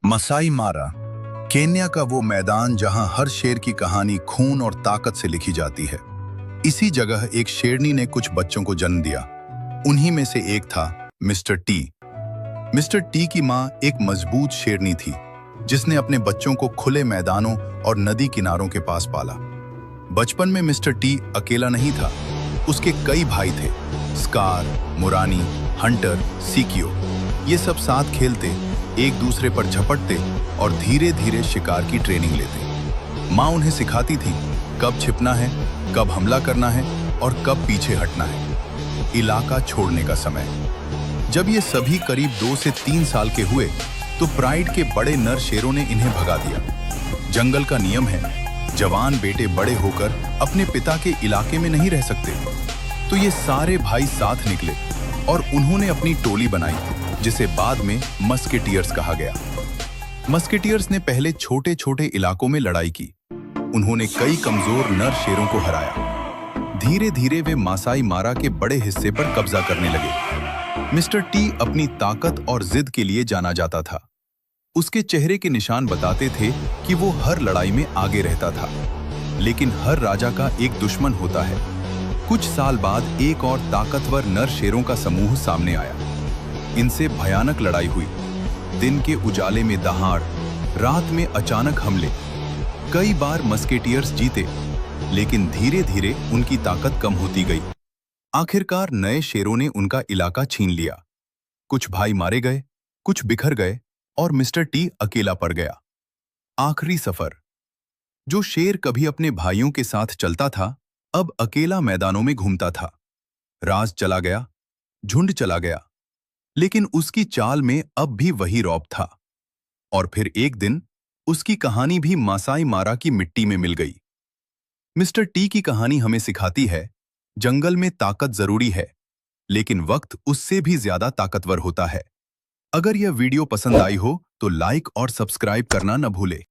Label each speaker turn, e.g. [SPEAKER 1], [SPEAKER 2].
[SPEAKER 1] मसाई मारा, केन्या का वो मैदान जहां हर शेर की कहानी खून और ताकत से लिखी जाती है। इसी जगह एक शेरनी ने कुछ बच्चों को जन्म दिया। उन्हीं में से एक था मिस्टर टी। मिस्टर टी की मां एक मजबूत शेरनी थी, जिसने अपने बच्चों को खुले मैदानों और नदी किनारों के पास पाला। बचपन में मिस्टर टी अकेला नहीं था, उसके कई भाई थे। स्कार, मुरानी, हंटर, सीकियो, ये सब साथ खेलते, एक दूसरे पर झपटते और धीरे धीरे शिकार की ट्रेनिंग लेते। माँ उन्हें सिखाती थी कब छिपना है, कब हमला करना है और कब पीछे हटना है। इलाका छोड़ने का समय। जब ये सभी करीब 2 से 3 साल के हुए तो प्राइड के बड़े नर शेरों ने इन्हें भगा दिया। जंगल का नियम है, जवान बेटे बड़े होकर अपने पिता के इलाके में नहीं रह सकते। तो ये सारे भाई साथ निकले और उन्होंने अपनी टोली बनाई, जिसे बाद में मस्केटियर्स कहा गया। मस्केटियर्स ने पहले छोटे छोटे इलाकों में लड़ाई की। उन्होंने कई कमजोर नर शेरों को हराया। धीरे धीरे वे मासाई मारा के बड़े हिस्से पर कब्जा करने लगे। मिस्टर टी अपनी ताकत और जिद के लिए जाना जाता था। उसके चेहरे के निशान बताते थे कि वो हर लड़ाई में आगे रहता था। लेकिन हर राजा का एक दुश्मन होता है। कुछ साल बाद एक और ताकतवर नर शेरों का समूह सामने आया। इनसे भयानक लड़ाई हुई। दिन के उजाले में दहाड़, रात में अचानक हमले। कई बार मस्केटियर्स जीते, लेकिन धीरे धीरे उनकी ताकत कम होती गई। आखिरकार नए शेरों ने उनका इलाका छीन लिया। कुछ भाई मारे गए, कुछ बिखर गए और मिस्टर टी अकेला पड़ गया। आखिरी सफर। जो शेर कभी अपने भाइयों के साथ चलता था, अब अकेला मैदानों में घूमता था। राज चला गया, झुंड चला गया, लेकिन उसकी चाल में अब भी वही रौब था। और फिर एक दिन उसकी कहानी भी मासाई मारा की मिट्टी में मिल गई। मिस्टर टी की कहानी हमें सिखाती है, जंगल में ताकत जरूरी है, लेकिन वक्त उससे भी ज्यादा ताकतवर होता है। अगर यह वीडियो पसंद आई हो तो लाइक और सब्सक्राइब करना न भूले।